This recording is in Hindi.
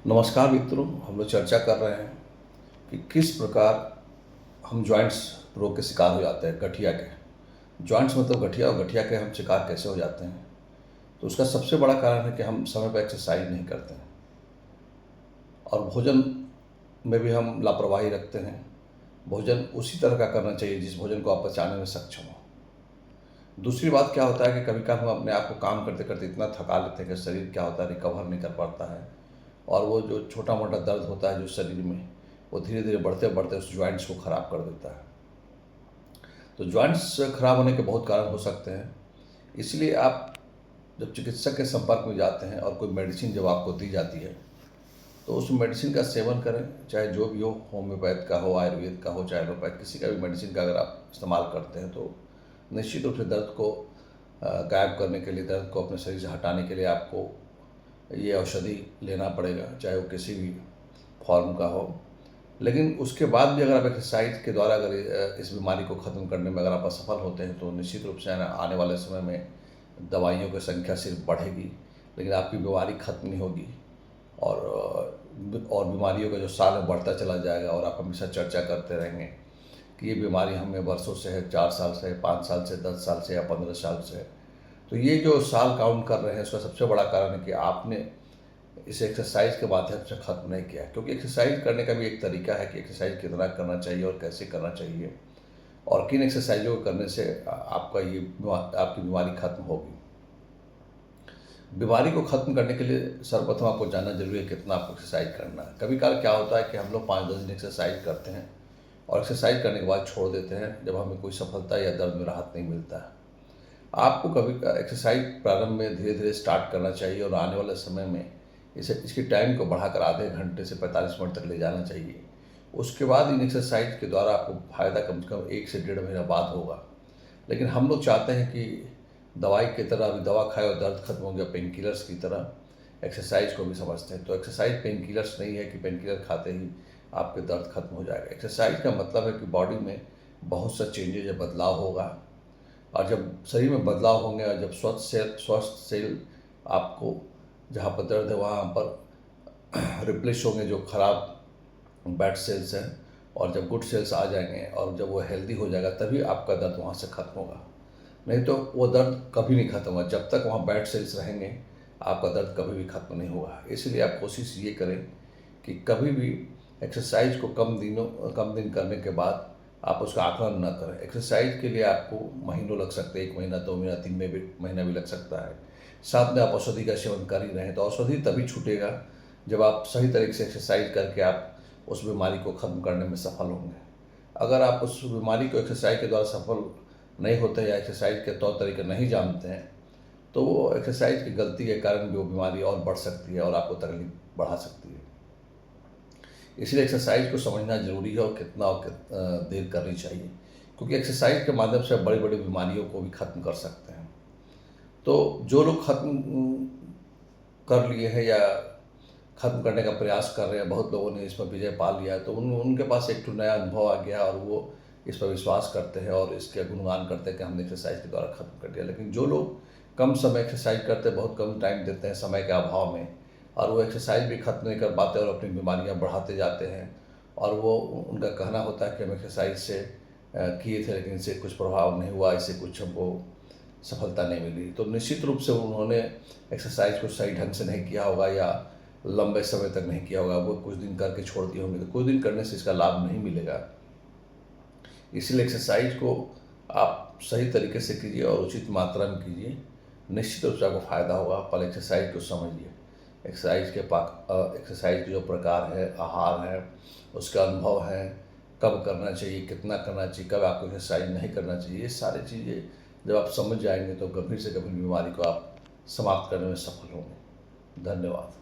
नमस्कार मित्रों, हम लोग चर्चा कर रहे हैं कि किस प्रकार हम जॉइंट्स रोग के शिकार हो जाते हैं। गठिया के जॉइंट्स मतलब गठिया, और गठिया के हम शिकार कैसे हो जाते हैं। तो उसका सबसे बड़ा कारण है कि हम समय पर एक्सरसाइज नहीं करते हैं और भोजन में भी हम लापरवाही रखते हैं। भोजन उसी तरह का करना चाहिए जिस भोजन को आप पचाने में सक्षम हो। दूसरी बात क्या होता है कि कभी कभी हम अपने आप को काम करते करते इतना थका लेते हैं कि शरीर क्या होता है, रिकवर नहीं कर पाता है, और वो जो छोटा मोटा दर्द होता है जो शरीर में, वो धीरे धीरे बढ़ते बढ़ते उस जॉइंट्स को ख़राब कर देता है। तो जॉइंट्स खराब होने के बहुत कारण हो सकते हैं। इसलिए आप जब चिकित्सक के संपर्क में जाते हैं और कोई मेडिसिन जब आपको दी जाती है, तो उस मेडिसिन का सेवन करें, चाहे जो भी हो, होम्योपैथ का हो, आयुर्वेद का हो, चाहे एलोपैथ, किसी का भी मेडिसिन का अगर आप इस्तेमाल करते हैं तो निश्चित रूप से दर्द को गायब करने के लिए, दर्द को अपने शरीर से हटाने के लिए आपको ये औषधि लेना पड़ेगा, चाहे वो किसी भी फॉर्म का हो। लेकिन उसके बाद भी अगर आप एक्सरसाइज के द्वारा अगर इस बीमारी को ख़त्म करने में अगर आप असफल होते हैं तो निश्चित रूप से आने वाले समय में दवाइयों की संख्या सिर्फ बढ़ेगी, लेकिन आपकी बीमारी खत्म नहीं होगी। और बीमारियों का जो साल है बढ़ता चला जाएगा, और आप हमेशा चर्चा करते रहेंगे कि ये बीमारी हमें वर्षों से है, 4 साल से, 5 साल से, 10 साल से या 15 साल से है। तो ये जो साल काउंट कर रहे हैं, उसका सबसे बड़ा कारण है कि आपने इसे एक्सरसाइज के माध्यम से ख़त्म नहीं किया। क्योंकि एक्सरसाइज करने का भी एक तरीका है कि एक्सरसाइज कितना करना चाहिए और कैसे करना चाहिए, और किन एक्सरसाइजों को करने से आपका आपकी बीमारी खत्म होगी। बीमारी को ख़त्म करने के लिए सर्वप्रथम आपको जानना जरूरी है कितना आपको एक्सरसाइज करना है। कभी कभार क्या होता है कि हम लोग 5-10 दिन एक्सरसाइज करते हैं और एक्सरसाइज करने के बाद छोड़ देते हैं जब हमें कोई सफलता या दर्द में राहत नहीं मिलता है। आपको कभी एक्सरसाइज प्रारंभ में धीरे धीरे स्टार्ट करना चाहिए, और आने वाले समय में इसकी टाइम को बढ़ाकर आधे घंटे से 45 मिनट तक ले जाना चाहिए। उसके बाद इन एक्सरसाइज के द्वारा आपको फ़ायदा कम से कम 1 से 1.5 महीना बाद होगा। लेकिन हम लोग चाहते हैं कि दवाई की तरह, अभी दवा खाए और दर्द खत्म हो गया, पेन किलर्स की तरह एक्सरसाइज को भी समझते हैं। तो एक्सरसाइज पेन किलर्स नहीं है कि पेन किलर खाते ही आपके दर्द खत्म हो जाएगा। एक्सरसाइज का मतलब है कि बॉडी में बहुत सा चेंजेज या बदलाव होगा, और जब शरीर में बदलाव होंगे और जब स्वस्थ सेल आपको जहाँ पर दर्द है वहाँ पर रिप्लेस होंगे, जो खराब बैड सेल्स हैं, और जब गुड सेल्स आ जाएंगे और जब वो हेल्दी हो जाएगा तभी आपका दर्द वहाँ से ख़त्म होगा। नहीं तो वो दर्द कभी नहीं ख़त्म होगा। जब तक वहाँ बैड सेल्स रहेंगे आपका दर्द कभी भी ख़त्म नहीं होगा। इसलिए आप कोशिश ये करें कि कभी भी एक्सरसाइज को कम दिन करने के बाद आप उसका आकलन न करें। एक्सरसाइज के लिए आपको महीनों लग सकते हैं, 1 महीना, 2 महीना, 3 महीना भी लग सकता है। साथ में आप औषधि का सेवन कर ही रहे हैं, तो औषधि तभी छूटेगा जब आप सही तरीके से एक्सरसाइज करके आप उस बीमारी को ख़त्म करने में सफल होंगे। अगर आप उस बीमारी को एक्सरसाइज के द्वारा सफल नहीं होते या एक्सरसाइज के तौर तरीके नहीं जानते हैं, तो वो एक्सरसाइज की गलती के कारण भी वो बीमारी और बढ़ सकती है और आपको तकलीफ बढ़ा सकती है। इसलिए एक्सरसाइज को समझना जरूरी है, और कितना देर करनी चाहिए, क्योंकि एक्सरसाइज के माध्यम से बड़ी बड़ी बीमारियों को भी ख़त्म कर सकते हैं। तो जो लोग ख़त्म कर लिए हैं या ख़त्म करने का प्रयास कर रहे हैं, बहुत लोगों ने इस पर विजय पा लिया है, तो उनके पास एक नया अनुभव आ गया और वो इस पर विश्वास करते हैं और इसके गुणगान करते हैं कि हमने एक्सरसाइज के द्वारा ख़त्म कर दिया। लेकिन जो लोग कम समय एक्सरसाइज करते हैं, बहुत कम टाइम देते हैं समय के अभाव में, और वो एक्सरसाइज भी ख़त्म नहीं कर पाते और अपनी बीमारियाँ बढ़ाते जाते हैं, और वो उनका कहना होता है कि हम एक्सरसाइज से किए थे लेकिन इससे कुछ प्रभाव नहीं हुआ, इससे कुछ हमको सफलता नहीं मिली। तो निश्चित रूप से उन्होंने एक्सरसाइज को सही ढंग से नहीं किया होगा या लंबे समय तक नहीं किया होगा। वो कुछ दिन करके छोड़ दिए होंगे, तो कुछ दिन करने से इसका लाभ नहीं मिलेगा। इसलिए एक्सरसाइज को आप सही तरीके से कीजिए और उचित मात्रा में कीजिए, निश्चित रूप से आपको फ़ायदा होगा। पहले एक्सरसाइज को समझिए, एक्सरसाइज के जो प्रकार है, आहार है, उसका अनुभव है, कब करना चाहिए, कितना करना चाहिए, कब आपको एक्सरसाइज नहीं करना चाहिए, ये सारी चीज़ें जब आप समझ जाएंगे तो गंभीर से गंभीर बीमारी को आप समाप्त करने में सफल होंगे। धन्यवाद।